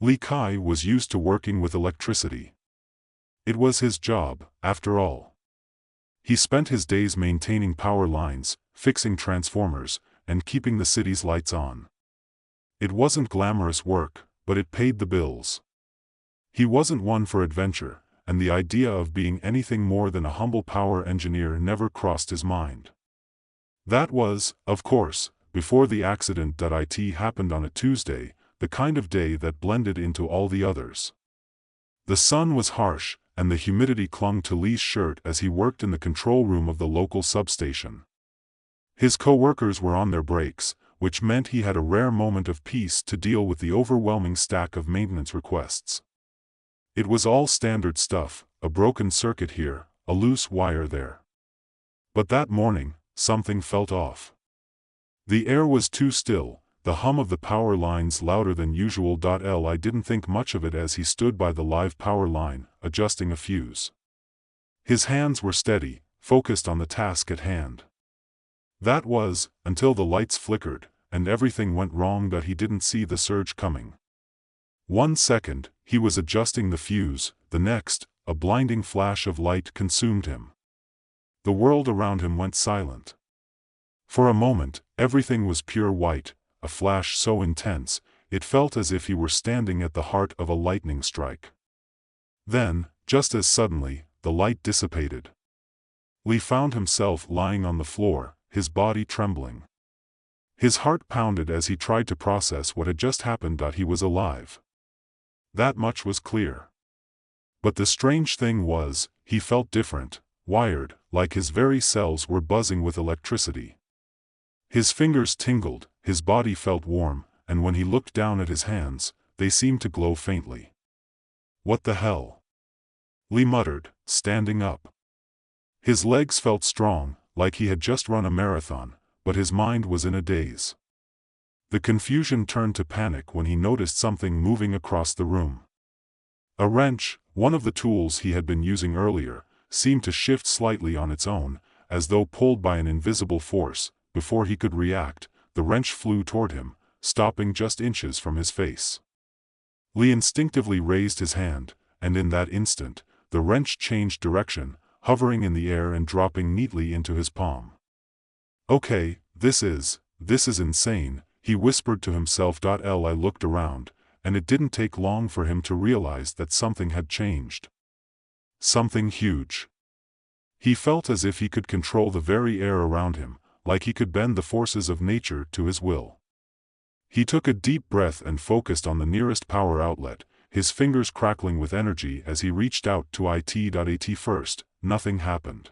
Li Kai was used to working with electricity. It was his job, after all. He spent his days maintaining power lines, fixing transformers, and keeping the city's lights on. It wasn't glamorous work, but it paid the bills. He wasn't one for adventure, and the idea of being anything more than a humble power engineer never crossed his mind. That was, of course, before the accident. It happened on a Tuesday, the kind of day that blended into all the others. The sun was harsh, and the humidity clung to Li's shirt as he worked in the control room of the local substation. His co-workers were on their breaks, which meant he had a rare moment of peace to deal with the overwhelming stack of maintenance requests. It was all standard stuff, a broken circuit here, a loose wire there. But that morning, something felt off. The air was too still, the hum of the power lines louder than usual. Li didn't think much of it as he stood by the live power line, adjusting a fuse. His hands were steady, focused on the task at hand. That was, until the lights flickered, and everything went wrong. He didn't see the surge coming. 1 second, he was adjusting the fuse, the next, a blinding flash of light consumed him. The world around him went silent. For a moment, everything was pure white, a flash so intense, it felt as if he were standing at the heart of a lightning strike. Then, just as suddenly, the light dissipated. Li found himself lying on the floor, his body trembling. His heart pounded as he tried to process what had just happened. He was alive. That much was clear. But the strange thing was, he felt different, wired, like his very cells were buzzing with electricity. His fingers tingled, his body felt warm, and when he looked down at his hands, they seemed to glow faintly. What the hell? Li muttered, standing up. His legs felt strong, like he had just run a marathon, but his mind was in a daze. The confusion turned to panic when he noticed something moving across the room. A wrench, one of the tools he had been using earlier, seemed to shift slightly on its own, as though pulled by an invisible force. Before he could react, the wrench flew toward him, stopping just inches from his face. Li instinctively raised his hand, and in that instant, the wrench changed direction, hovering in the air and dropping neatly into his palm. Okay, this is insane, he whispered to himself. Li looked around, and it didn't take long for him to realize that something had changed. Something huge. He felt as if he could control the very air around him, like he could bend the forces of nature to his will. He took a deep breath and focused on the nearest power outlet, his fingers crackling with energy as he reached out to it. At first, nothing happened.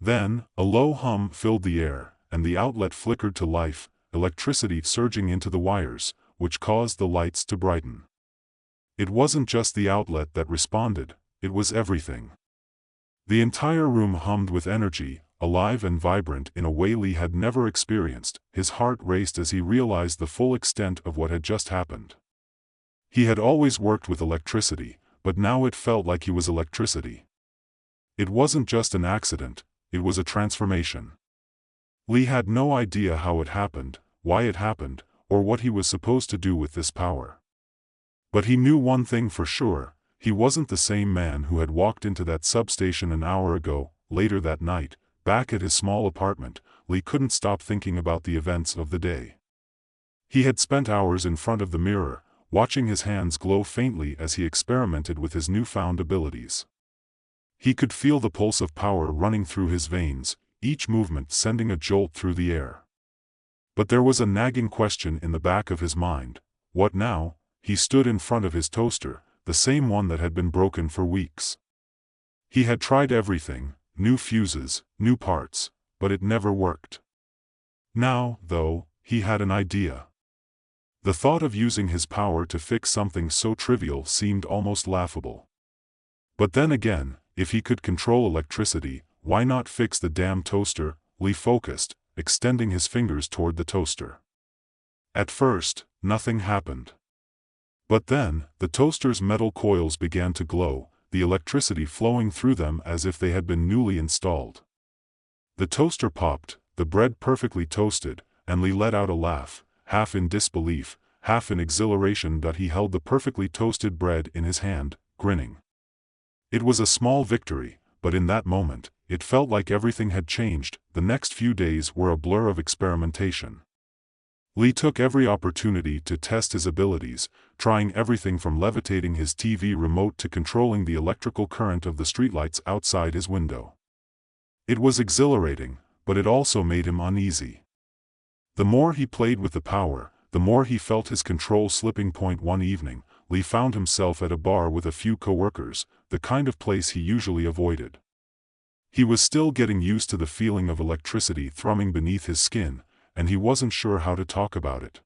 Then, a low hum filled the air, and the outlet flickered to life, electricity surging into the wires, which caused the lights to brighten. It wasn't just the outlet that responded, it was everything. The entire room hummed with energy, alive and vibrant in a way Li had never experienced. His heart raced as he realized the full extent of what had just happened. He had always worked with electricity, but now it felt like he was electricity. It wasn't just an accident, it was a transformation. Li had no idea how it happened, why it happened, or what he was supposed to do with this power. But he knew one thing for sure, he wasn't the same man who had walked into that substation an hour ago. Later that night, back at his small apartment, Li couldn't stop thinking about the events of the day. He had spent hours in front of the mirror, watching his hands glow faintly as he experimented with his newfound abilities. He could feel the pulse of power running through his veins, each movement sending a jolt through the air. But there was a nagging question in the back of his mind. What now? He stood in front of his toaster, the same one that had been broken for weeks. He had tried everything, new fuses, new parts, but it never worked. Now, though, he had an idea. The thought of using his power to fix something so trivial seemed almost laughable. But then again, if he could control electricity, why not fix the damn toaster? Li focused, extending his fingers toward the toaster. At first, nothing happened. But then, the toaster's metal coils began to glow, the electricity flowing through them as if they had been newly installed. The toaster popped, the bread perfectly toasted, and Li let out a laugh, half in disbelief, half in exhilaration that he held the perfectly toasted bread in his hand, grinning. It was a small victory, but in that moment, it felt like everything had changed. The next few days were a blur of experimentation. Lee took every opportunity to test his abilities, trying everything from levitating his TV remote to controlling the electrical current of the streetlights outside his window. It was exhilarating, but it also made him uneasy. The more he played with the power, the more he felt his control slipping. One evening, Lee found himself at a bar with a few coworkers, the kind of place he usually avoided. He was still getting used to the feeling of electricity thrumming beneath his skin, and he wasn't sure how to talk about it.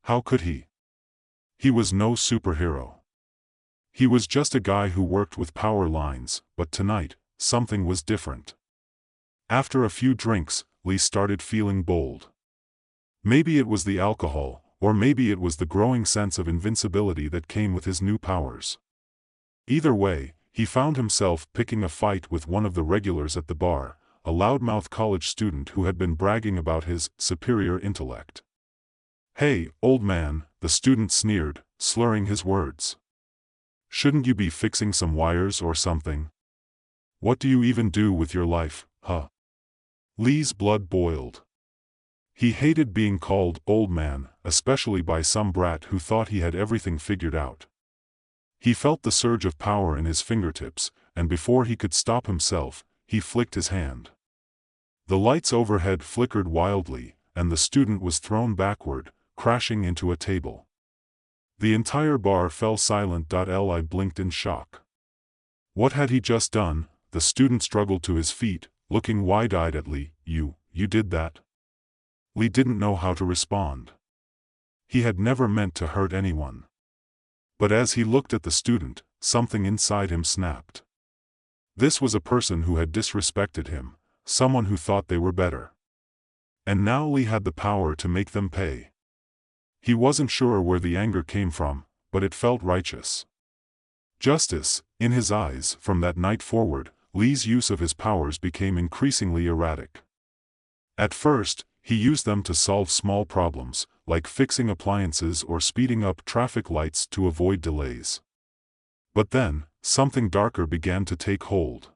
How could he? He was no superhero. He was just a guy who worked with power lines, but tonight, something was different. After a few drinks, Lee started feeling bold. Maybe it was the alcohol, or maybe it was the growing sense of invincibility that came with his new powers. Either way, he found himself picking a fight with one of the regulars at the bar, a loudmouth college student who had been bragging about his superior intellect. "Hey, old man," the student sneered, slurring his words. "Shouldn't you be fixing some wires or something? What do you even do with your life, huh?" Lee's blood boiled. He hated being called old man, especially by some brat who thought he had everything figured out. He felt the surge of power in his fingertips, and before he could stop himself, he flicked his hand. The lights overhead flickered wildly, and the student was thrown backward, crashing into a table. The entire bar fell silent. Lee blinked in shock. What had he just done? The student struggled to his feet, looking wide-eyed at Lee. You did that?" Lee didn't know how to respond. He had never meant to hurt anyone. But as he looked at the student, something inside him snapped. This was a person who had disrespected him, someone who thought they were better. And now Lee had the power to make them pay. He wasn't sure where the anger came from, but it felt righteous. Justice, in his eyes. From that night forward, Lee's use of his powers became increasingly erratic. At first, he used them to solve small problems, like fixing appliances or speeding up traffic lights to avoid delays. But then, something darker began to take hold.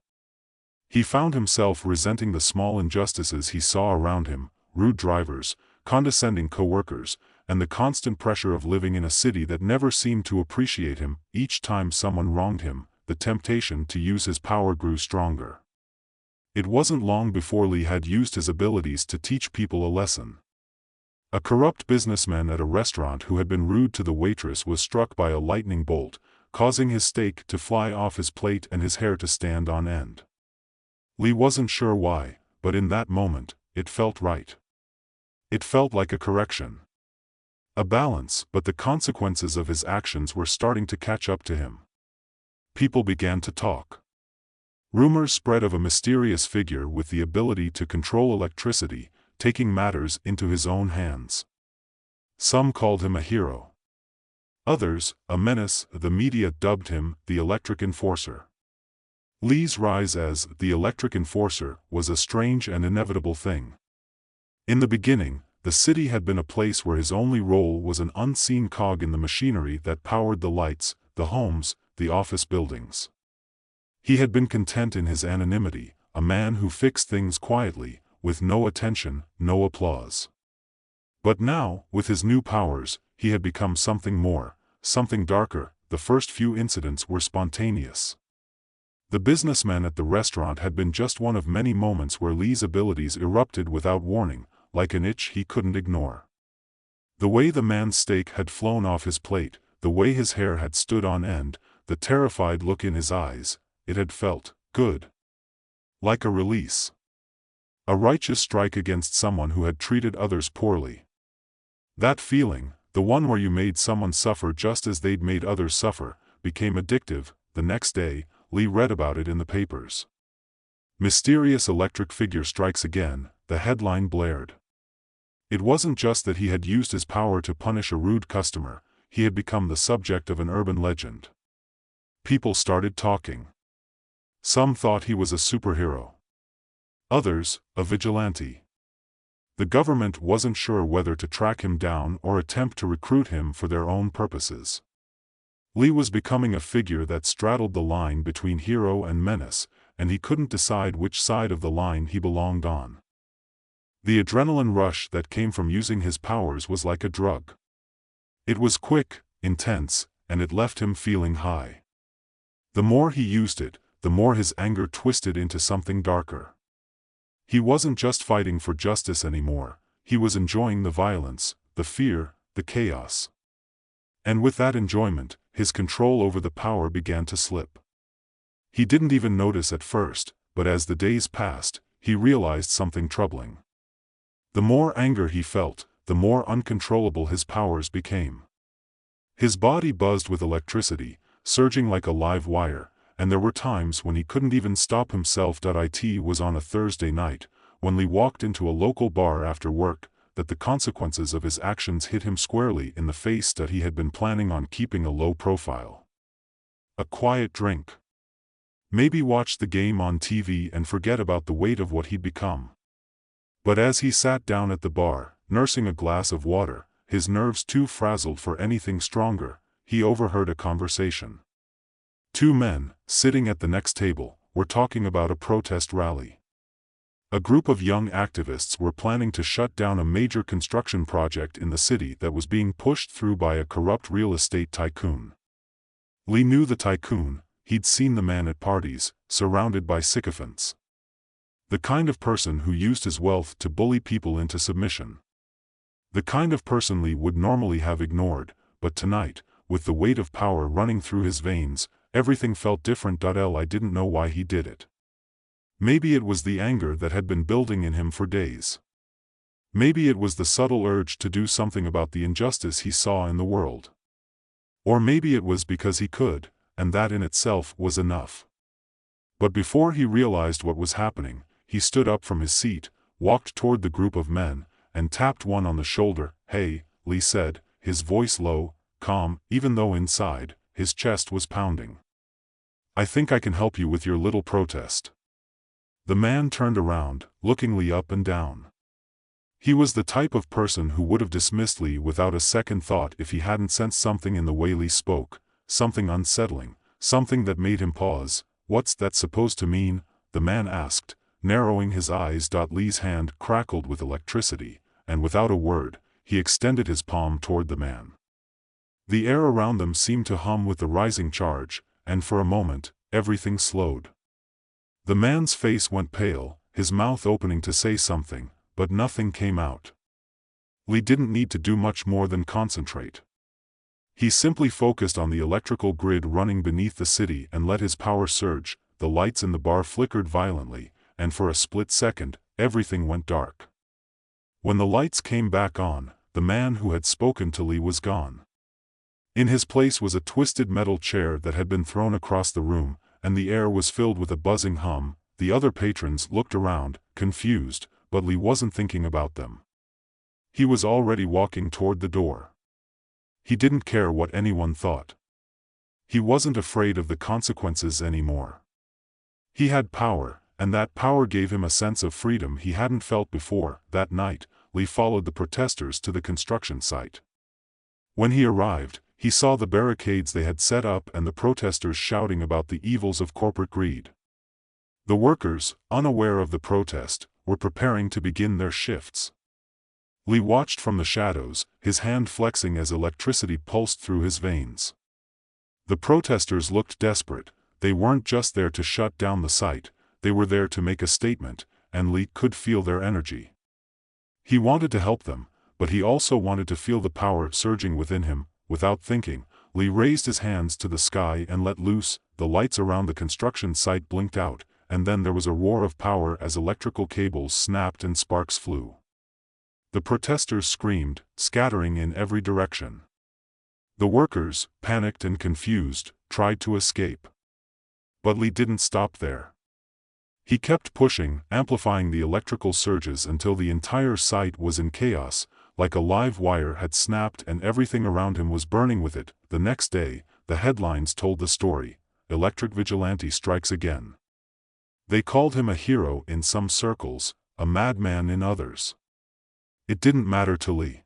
He found himself resenting the small injustices he saw around him: rude drivers, condescending coworkers, and the constant pressure of living in a city that never seemed to appreciate him. Each time someone wronged him, the temptation to use his power grew stronger. It wasn't long before Lee had used his abilities to teach people a lesson. A corrupt businessman at a restaurant who had been rude to the waitress was struck by a lightning bolt, causing his steak to fly off his plate and his hair to stand on end. Lee wasn't sure why, but in that moment, it felt right. It felt like a correction. A balance, but the consequences of his actions were starting to catch up to him. People began to talk. Rumors spread of a mysterious figure with the ability to control electricity, taking matters into his own hands. Some called him a hero. Others, a menace. The media dubbed him the Electric Enforcer. Lee's rise as the Electric Enforcer was a strange and inevitable thing. In the beginning, the city had been a place where his only role was an unseen cog in the machinery that powered the lights, the homes, the office buildings. He had been content in his anonymity, a man who fixed things quietly, with no attention, no applause. But now, with his new powers, he had become something more, something darker. The first few incidents were spontaneous. The businessman at the restaurant had been just one of many moments where Lee's abilities erupted without warning, like an itch he couldn't ignore. The way the man's steak had flown off his plate, the way his hair had stood on end, the terrified look in his eyes, it had felt good. Like a release. A righteous strike against someone who had treated others poorly. That feeling, the one where you made someone suffer just as they'd made others suffer, became addictive. The next day, Lee read about it in the papers. "Mysterious electric figure strikes again," the headline blared. It wasn't just that he had used his power to punish a rude customer, he had become the subject of an urban legend. People started talking. Some thought he was a superhero. Others, a vigilante. The government wasn't sure whether to track him down or attempt to recruit him for their own purposes. Lee was becoming a figure that straddled the line between hero and menace, and he couldn't decide which side of the line he belonged on. The adrenaline rush that came from using his powers was like a drug. It was quick, intense, and it left him feeling high. The more he used it, the more his anger twisted into something darker. He wasn't just fighting for justice anymore, he was enjoying the violence, the fear, the chaos. And with that enjoyment, his control over the power began to slip. He didn't even notice at first, but as the days passed, he realized something troubling. The more anger he felt, the more uncontrollable his powers became. His body buzzed with electricity, surging like a live wire, and there were times when he couldn't even stop himself. It was on a Thursday night, when Lee walked into a local bar after work, that the consequences of his actions hit him squarely in the face. He had been planning on keeping a low profile. A quiet drink. Maybe watch the game on TV and forget about the weight of what he'd become. But as he sat down at the bar, nursing a glass of water, his nerves too frazzled for anything stronger, he overheard a conversation. Two men, sitting at the next table, were talking about a protest rally. A group of young activists were planning to shut down a major construction project in the city that was being pushed through by a corrupt real estate tycoon. Lee knew the tycoon, he'd seen the man at parties, surrounded by sycophants. The kind of person who used his wealth to bully people into submission. The kind of person Lee would normally have ignored, but tonight, with the weight of power running through his veins, everything felt different. I didn't know why he did it. Maybe it was the anger that had been building in him for days. Maybe it was the subtle urge to do something about the injustice he saw in the world. Or maybe it was because he could, and that in itself was enough. But before he realized what was happening, he stood up from his seat, walked toward the group of men, and tapped one on the shoulder. "Hey," Lee said, his voice low, calm, even though inside, his chest was pounding. "I think I can help you with your little protest." The man turned around, looking Lee up and down. He was the type of person who would have dismissed Lee without a second thought if he hadn't sensed something in the way Lee spoke, something unsettling, something that made him pause. "What's that supposed to mean?" the man asked, narrowing his eyes. Lee's hand crackled with electricity, and without a word, he extended his palm toward the man. The air around them seemed to hum with the rising charge, and for a moment, everything slowed. The man's face went pale, his mouth opening to say something, but nothing came out. Lee didn't need to do much more than concentrate. He simply focused on the electrical grid running beneath the city and let his power surge. The lights in the bar flickered violently, and for a split second, everything went dark. When the lights came back on, the man who had spoken to Lee was gone. In his place was a twisted metal chair that had been thrown across the room, and the air was filled with a buzzing hum. The other patrons looked around, confused, but Lee wasn't thinking about them. He was already walking toward the door. He didn't care what anyone thought. He wasn't afraid of the consequences anymore. He had power, and that power gave him a sense of freedom he hadn't felt before. That night, Lee followed the protesters to the construction site. When he arrived, he saw the barricades they had set up and the protesters shouting about the evils of corporate greed. The workers, unaware of the protest, were preparing to begin their shifts. Lee watched from the shadows, his hand flexing as electricity pulsed through his veins. The protesters looked desperate. They weren't just there to shut down the site, they were there to make a statement, and Lee could feel their energy. He wanted to help them, but he also wanted to feel the power surging within him. Without thinking, Lee raised his hands to the sky and let loose. The lights around the construction site blinked out, and then there was a roar of power as electrical cables snapped and sparks flew. The protesters screamed, scattering in every direction. The workers, panicked and confused, tried to escape. But Lee didn't stop there. He kept pushing, amplifying the electrical surges until the entire site was in chaos, like a live wire had snapped and everything around him was burning with it. The next day, the headlines told the story: "Electric Vigilante Strikes Again." They called him a hero in some circles, a madman in others. It didn't matter to Li.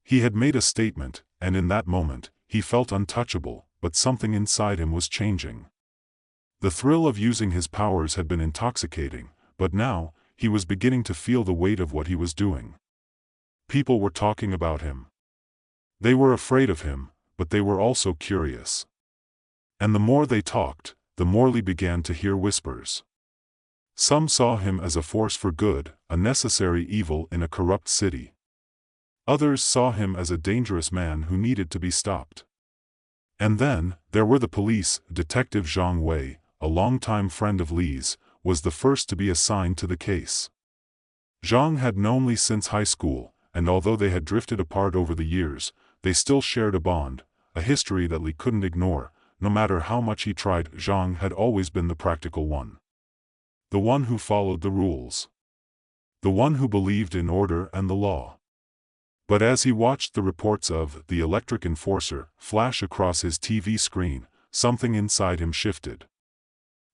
He had made a statement, and in that moment, he felt untouchable, but something inside him was changing. The thrill of using his powers had been intoxicating, but now, he was beginning to feel the weight of what he was doing. People were talking about him. They were afraid of him, but they were also curious. And the more they talked, the more Li began to hear whispers. Some saw him as a force for good, a necessary evil in a corrupt city. Others saw him as a dangerous man who needed to be stopped. And then, there were the police. Detective Zhang Wei, a longtime friend of Li's, was the first to be assigned to the case. Zhang had known Li since high school, and although they had drifted apart over the years, they still shared a bond, a history that Li couldn't ignore. No matter how much he tried, Zhang had always been the practical one. The one who followed the rules. The one who believed in order and the law. But as he watched the reports of the Electric Enforcer flash across his TV screen, something inside him shifted.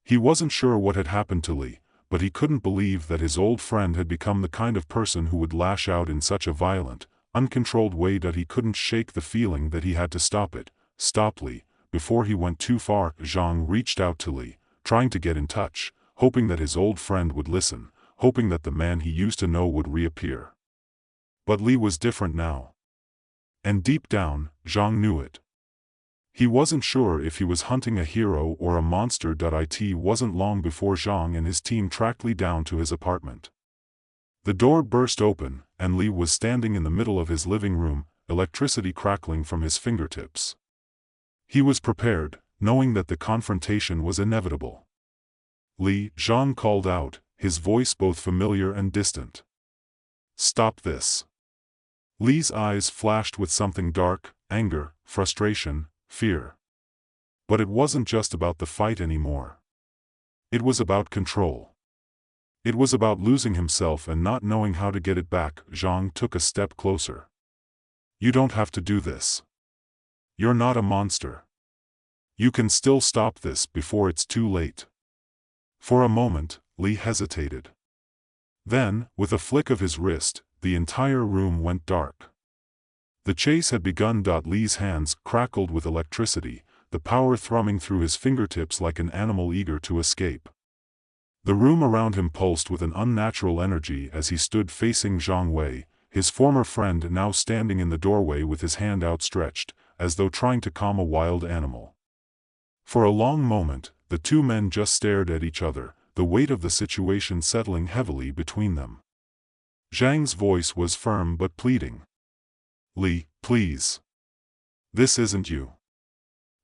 He wasn't sure what had happened to Li, but he couldn't believe that his old friend had become the kind of person who would lash out in such a violent, uncontrolled way that he couldn't shake the feeling that he had to stop it. Stop Li. Before he went too far, Zhang reached out to Li, trying to get in touch, hoping that his old friend would listen, hoping that the man he used to know would reappear. But Li was different now. And deep down, Zhang knew it. He wasn't sure if he was hunting a hero or a monster. It wasn't long before Zhang and his team tracked Li down to his apartment. The door burst open, and Li was standing in the middle of his living room, electricity crackling from his fingertips. He was prepared, knowing that the confrontation was inevitable. Li, Zhang called out, his voice both familiar and distant. Stop this. Li's eyes flashed with something dark, anger, frustration, fear. But it wasn't just about the fight anymore. It was about control. It was about losing himself and not knowing how to get it back. Zhang took a step closer. You don't have to do this. You're not a monster. You can still stop this before it's too late. For a moment, Li hesitated. Then, with a flick of his wrist, the entire room went dark. The chase had begun. Li's hands crackled with electricity, the power thrumming through his fingertips like an animal eager to escape. The room around him pulsed with an unnatural energy as he stood facing Zhang Wei, his former friend now standing in the doorway with his hand outstretched, as though trying to calm a wild animal. For a long moment, the two men just stared at each other, the weight of the situation settling heavily between them. Zhang's voice was firm but pleading. Li, please. This isn't you.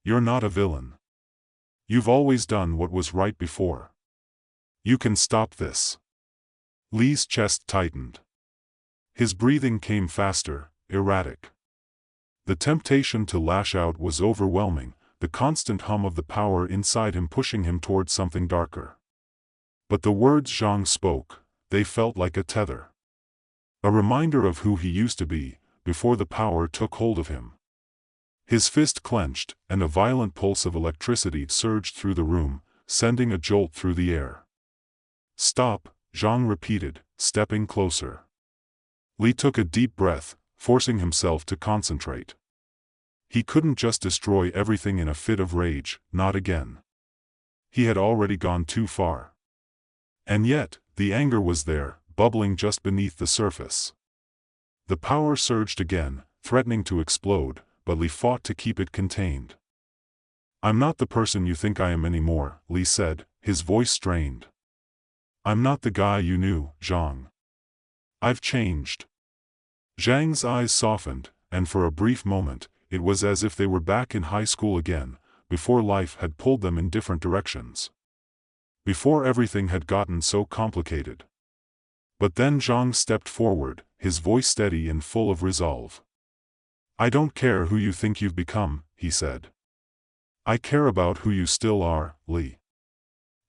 You're not a villain. You've always done what was right before. You can stop this. Li's chest tightened. His breathing came faster, erratic. The temptation to lash out was overwhelming, the constant hum of the power inside him pushing him towards something darker. But the words Zhang spoke, they felt like a tether. A reminder of who he used to be, before the power took hold of him. His fist clenched, and a violent pulse of electricity surged through the room, sending a jolt through the air. Stop, Zhang repeated, stepping closer. Li took a deep breath, forcing himself to concentrate. He couldn't just destroy everything in a fit of rage, not again. He had already gone too far. And yet, the anger was there, bubbling just beneath the surface. The power surged again, threatening to explode, but Li fought to keep it contained. I'm not the person you think I am anymore, Li said, his voice strained. I'm not the guy you knew, Zhang. I've changed. Zhang's eyes softened, and for a brief moment, it was as if they were back in high school again, before life had pulled them in different directions. Before everything had gotten so complicated. But then Zhang stepped forward, his voice steady and full of resolve. I don't care who you think you've become, he said. I care about who you still are, Li.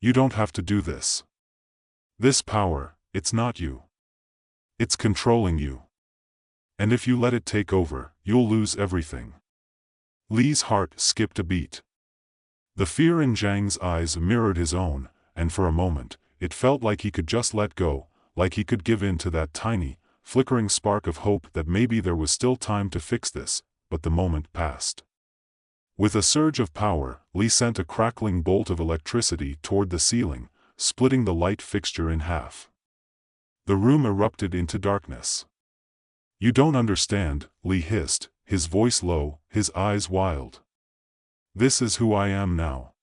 You don't have to do this. This power, it's not you. It's controlling you. And if you let it take over, you'll lose everything. Li's heart skipped a beat. The fear in Zhang's eyes mirrored his own, and for a moment, it felt like he could just let go, like he could give in to that tiny, flickering spark of hope that maybe there was still time to fix this, but the moment passed. With a surge of power, Lee sent a crackling bolt of electricity toward the ceiling, splitting the light fixture in half. The room erupted into darkness. "You don't understand," Lee hissed, his voice low, his eyes wild. "This is who I am now.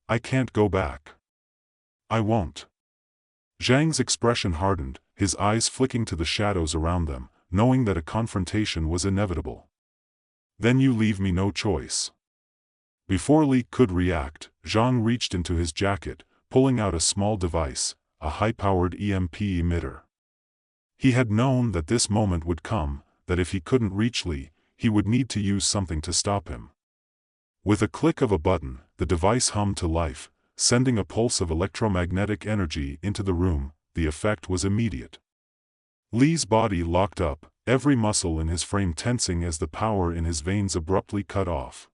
I can't go back. I won't." Zhang's expression hardened, his eyes flicking to the shadows around them, knowing that a confrontation was inevitable. "Then you leave me no choice." Before Lee could react, Zhang reached into his jacket, pulling out a small device, a high-powered EMP emitter. He had known that this moment would come, that if he couldn't reach Lee, he would need to use something to stop him. With a click of a button, the device hummed to life, sending a pulse of electromagnetic energy into the room. The effect was immediate. Lee's body locked up, every muscle in his frame tensing as the power in his veins abruptly cut off.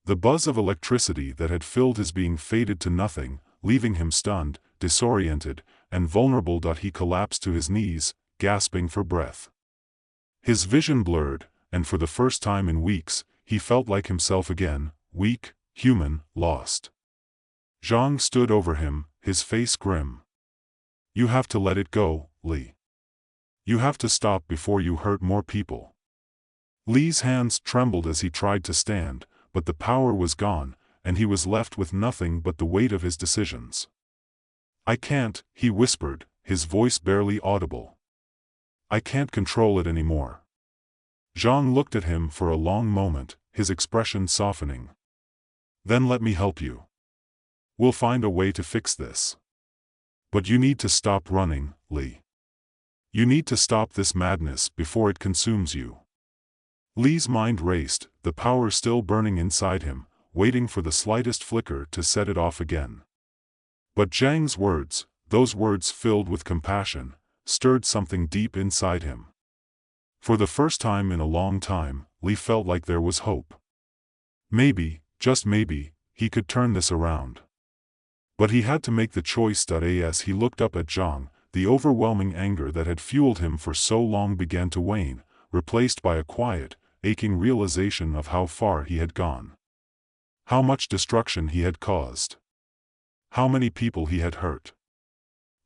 The buzz of electricity that had filled his being faded to nothing, leaving him stunned, disoriented, and vulnerable. He collapsed to his knees, gasping for breath. His vision blurred, and for the first time in weeks, he felt like himself again, weak, human, lost. Zhang stood over him, his face grim. "You have to let it go, Lee. You have to stop before you hurt more people." Lee's hands trembled as he tried to stand, but the power was gone, and he was left with nothing but the weight of his decisions. "I can't," he whispered, his voice barely audible. "I can't control it anymore." Zhang looked at him for a long moment, his expression softening. "Then let me help you. We'll find a way to fix this. But you need to stop running, Lee. You need to stop this madness before it consumes you." Lee's mind raced, the power still burning inside him, waiting for the slightest flicker to set it off again. But Zhang's words, those words filled with compassion, stirred something deep inside him. For the first time in a long time, Lee felt like there was hope. Maybe, just maybe, he could turn this around. But he had to make the choice. As he looked up at Zhang, the overwhelming anger that had fueled him for so long began to wane, replaced by a quiet, aching realization of how far he had gone. How much destruction he had caused. How many people he had hurt.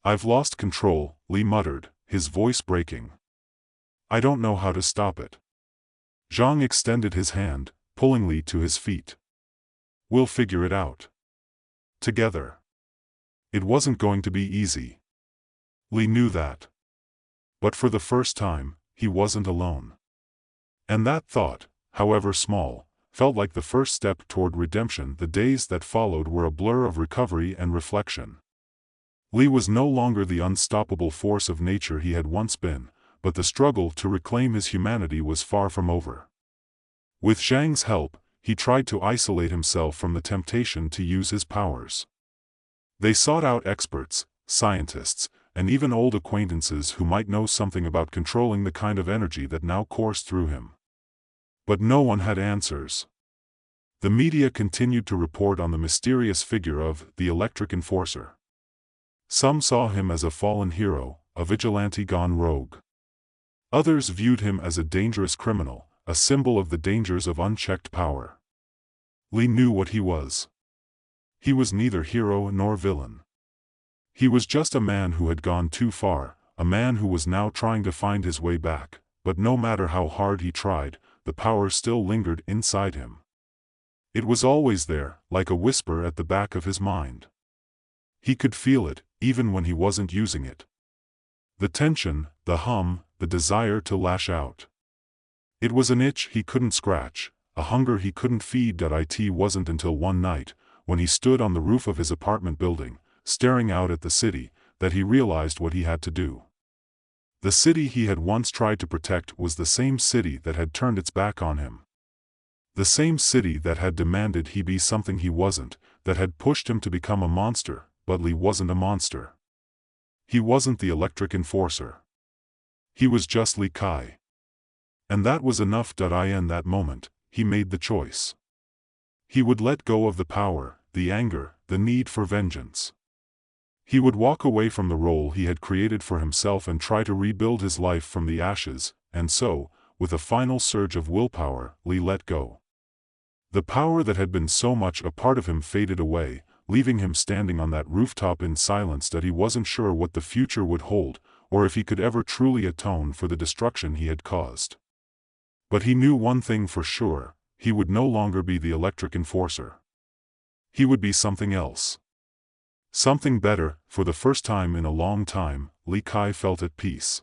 "I've lost control," Lee muttered, his voice breaking. "I don't know how to stop it." Zhang extended his hand, pulling Lee to his feet. "We'll figure it out. Together." It wasn't going to be easy. Lee knew that. But for the first time, he wasn't alone. And that thought, however small, felt like the first step toward redemption. The days that followed were a blur of recovery and reflection. Lee was no longer the unstoppable force of nature he had once been, but the struggle to reclaim his humanity was far from over. With Zhang's help, he tried to isolate himself from the temptation to use his powers. They sought out experts, scientists, and even old acquaintances who might know something about controlling the kind of energy that now coursed through him. But no one had answers. The media continued to report on the mysterious figure of the Electric Enforcer. Some saw him as a fallen hero, a vigilante gone rogue. Others viewed him as a dangerous criminal, a symbol of the dangers of unchecked power. Lee knew what he was. He was neither hero nor villain. He was just a man who had gone too far, a man who was now trying to find his way back, but no matter how hard he tried, the power still lingered inside him. It was always there, like a whisper at the back of his mind. He could feel it, even when he wasn't using it. The tension, the hum, the desire to lash out. It was an itch he couldn't scratch, a hunger he couldn't feed. It wasn't until one night, when he stood on the roof of his apartment building, staring out at the city, that he realized what he had to do. The city he had once tried to protect was the same city that had turned its back on him. The same city that had demanded he be something he wasn't, that had pushed him to become a monster. But Lee wasn't a monster. He wasn't the Electric Enforcer. He was just Lee Kai. And that was enough. In that moment, he made the choice. He would let go of the power, the anger, the need for vengeance. He would walk away from the role he had created for himself and try to rebuild his life from the ashes, and so, with a final surge of willpower, Lee let go. The power that had been so much a part of him faded away, leaving him standing on that rooftop in silence that he wasn't sure what the future would hold, or if he could ever truly atone for the destruction he had caused. But he knew one thing for sure: he would no longer be the electric enforcer. He would be something else. Something better. For the first time in a long time, Lee Kai felt at peace.